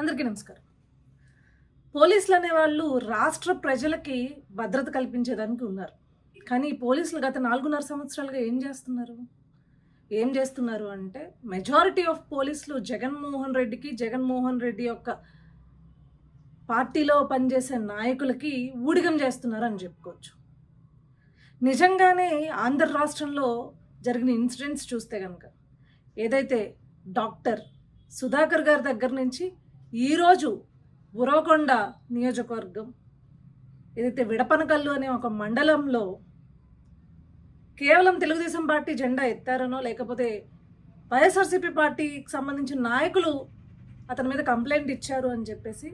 అందరికీ నమస్కారం. పోలీసులు అనేవాళ్ళు రాష్ట్ర ప్రజలకి భద్రత కల్పించేదానికి ఉన్నారు. కానీ ఈ పోలీసులు గత 4.5 సంవత్సరాలుగా ఏం చేస్తున్నారు అంటే మెజారిటీ ఆఫ్ పోలీసులు జగన్మోహన్ రెడ్డి యొక్క పార్టీలో పనిచేసే నాయకులకి ఊడిగం చేస్తున్నారు అని చెప్పుకోవచ్చు. నిజంగానే ఆంధ్ర రాష్ట్రంలో జరిగిన ఇన్సిడెంట్స్ చూస్తే కనుక ఏదైతే డాక్టర్ సుధాకర్ గారి దగ్గర నుంచి ఈరోజు ఉరవకొండ నియోజకవర్గం ఏదైతే విడపనకల్లు అనే ఒక మండలంలో కేవలం తెలుగుదేశం పార్టీ జెండా ఎత్తారనో లేకపోతే వైఎస్ఆర్సీపీ పార్టీకి సంబంధించిన నాయకులు అతని మీద కంప్లైంట్ ఇచ్చారు అని చెప్పేసి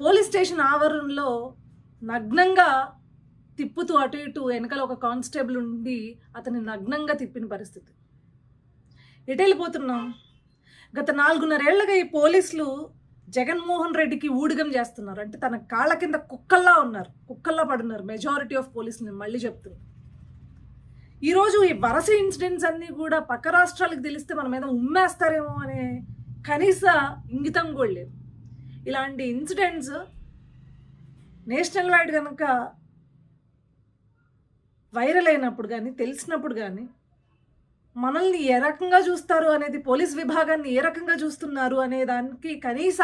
పోలీస్ స్టేషన్ ఆవరణలో నగ్నంగా తిప్పుతూ అటు ఇటు వెనకాల ఒక కానిస్టేబుల్ ఉండి అతన్ని నగ్నంగా తిప్పిన పరిస్థితి. ఎటు వెళ్ళిపోతున్నాం? గత 4.5 ఏళ్లుగా ఈ పోలీసులు జగన్మోహన్ రెడ్డికి ఊడిగం చేస్తున్నారు. అంటే తన కాళ్ళ కింద కుక్కల్లా పడున్నారు మెజారిటీ ఆఫ్ పోలీసులు. నేను మళ్ళీ చెప్తున్నాను, ఈరోజు ఈ వరుస ఇన్సిడెంట్స్ అన్నీ కూడా పక్క రాష్ట్రాలకు తెలిస్తే మన మీద ఉమ్మేస్తారేమో అనే కనీస ఇంగితం కూడా లేదు. ఇలాంటి ఇన్సిడెంట్స్ నేషనల్ వైడ్ కనుక వైరల్ అయినప్పుడు కానీ తెలిసినప్పుడు కానీ మనల్ని ఏ రకంగా చూస్తారు అనేది, పోలీస్ విభాగాన్ని ఏ రకంగా చూస్తున్నారు అనే దానికి కనీస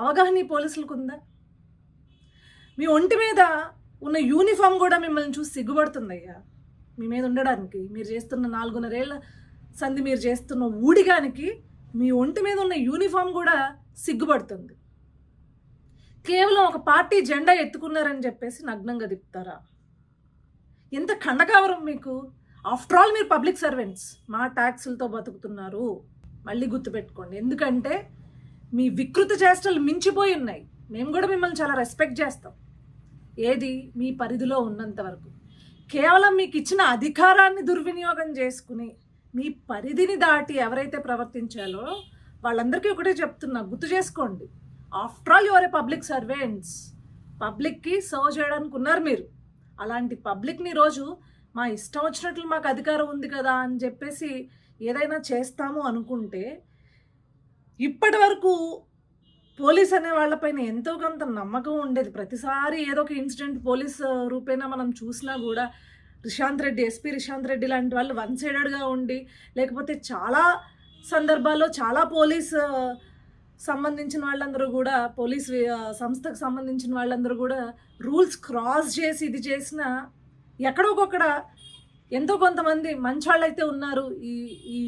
అవగాహన ఈ పోలీసులకు ఉందా? మీ ఒంటి మీద ఉన్న యూనిఫామ్ కూడా మిమ్మల్ని చూసి సిగ్గుపడుతుందయ్యా. మీ మీద ఉండడానికి మీరు చేస్తున్న 4.5 ఏళ్ల సంధి మీరు చేస్తున్న ఊడిగానికి మీ ఒంటి మీద ఉన్న యూనిఫామ్ కూడా సిగ్గుపడుతుంది. కేవలం ఒక పార్టీ జెండా ఎత్తుకున్నారని చెప్పేసి నగ్నంగా తిప్పుతారా? ఎంత ఖండకావరం మీకు! ఆఫ్టర్ ఆల్ మీరు పబ్లిక్ సర్వెంట్స్, మా ట్యాక్సులతో బతుకుతున్నారు. మళ్ళీ గుర్తుపెట్టుకోండి, ఎందుకంటే మీ వికృత చేష్టలు మించిపోయి ఉన్నాయి. మేము కూడా మిమ్మల్ని చాలా రెస్పెక్ట్ చేస్తాం, ఏది మీ పరిధిలో ఉన్నంత వరకు. కేవలం మీకు ఇచ్చిన అధికారాన్ని దుర్వినియోగం చేసుకుని మీ పరిధిని దాటి ఎవరైతే ప్రవర్తించాలో వాళ్ళందరికీ ఒకటే చెప్తున్నా, గుర్తు చేసుకోండి. After all your A public servants, పబ్లిక్కి సర్వ్ చేయడానికి ఉన్నారు మీరు. అలాంటి పబ్లిక్ని రోజు మా ఇష్టం వచ్చినట్లు మాకు అధికారం ఉంది కదా అని చెప్పేసి ఏదైనా చేస్తాము అనుకుంటే, ఇప్పటి వరకు పోలీస్ అనే వాళ్ళపైన ఎంతో కొంత నమ్మకం ఉండేది. ప్రతిసారి ఏదో ఒక ఇన్సిడెంట్ పోలీస్ రూపేణా మనం చూసినా కూడా ఎస్పీ రిశాంత్ రెడ్డి లాంటి వాళ్ళు వన్ సైడెడ్గా ఉండి, లేకపోతే చాలా సందర్భాల్లో చాలా పోలీస్ సంబంధించిన వాళ్ళందరూ కూడా, పోలీస్ సంస్థకు సంబంధించిన వాళ్ళందరూ కూడా రూల్స్ క్రాస్ చేసి ఇది చేసిన ఎక్కడొకొక్కడ ఎంతో కొంతమంది మంచి వాళ్ళు అయితే ఉన్నారు ఈ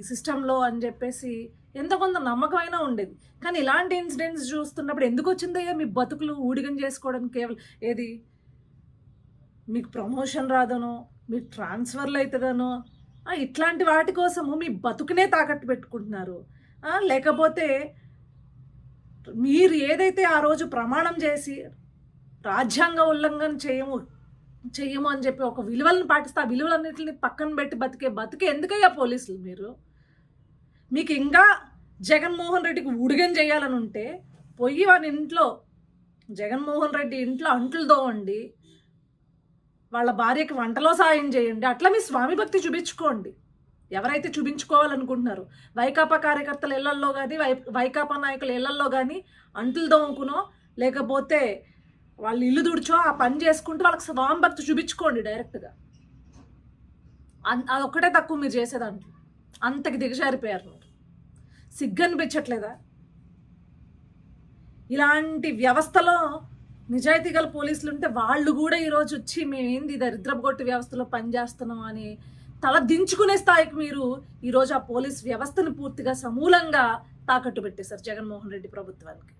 సిస్టంలో అని చెప్పేసి ఎంతో కొంత నమ్మకమైనా ఉండేది. కానీ ఇలాంటి ఇన్సిడెంట్స్ చూస్తున్నప్పుడు ఎందుకు వచ్చిందయ్యా మీ బతుకులు ఊడిగం చేసుకోవడానికి? కేవలం ఏది మీకు ప్రమోషన్ రాదనో, మీకు ట్రాన్స్ఫర్లు అవుతుందనో, ఇట్లాంటి వాటి కోసము మీ బతుకునే తాకట్టు పెట్టుకుంటున్నారు. లేకపోతే మీరు ఏదైతే ఆ రోజు ప్రమాణం చేసి రాజ్యాంగ ఉల్లంఘన చెయ్యము అని చెప్పి ఒక విలువలను పాటిస్తే ఆ విలువలన్నింటిని పక్కన పెట్టి బతికే ఎందుకయ్యా పోలీసులు మీరు? మీకు ఇంకా జగన్మోహన్ రెడ్డికి ఊడిగం చేయాలని ఉంటే పొయ్యి వాని ఇంట్లో, జగన్మోహన్ రెడ్డి ఇంట్లో అంట్లు తోవండి, వాళ్ళ భార్యకి వంటలో సాయం చేయండి. అట్లా మీ స్వామి భక్తి చూపించుకోండి. ఎవరైతే చూపించుకోవాలనుకుంటున్నారో వైకాపా కార్యకర్తల ఇళ్లల్లో కానీ వైకాపా నాయకుల ఇళ్లల్లో కానీ అంట్లు తోముకునో లేకపోతే వాళ్ళు ఇల్లు దుడిచో ఆ పని చేసుకుంటూ వాళ్ళకి స్వామి భక్తి చూపించుకోండి డైరెక్ట్గా. అదొక్కటే తక్కువ మీరు చేసేదాంట్లో. అంతకి దిగజారిపోయారు మీరు. సిగ్గు అనిపించట్లేదా? ఇలాంటి వ్యవస్థలో నిజాయితీ గల పోలీసులు ఉంటే వాళ్ళు కూడా ఈరోజు వచ్చి మేమేంది దరిద్రపు వ్యవస్థలో పనిచేస్తున్నాం అని తల దించుకునే స్థాయికి మీరు ఈరోజు ఆ పోలీస్ వ్యవస్థను పూర్తిగా సమూలంగా తాకట్టు పెట్టేశారు జగన్మోహన్ రెడ్డి ప్రభుత్వానికి.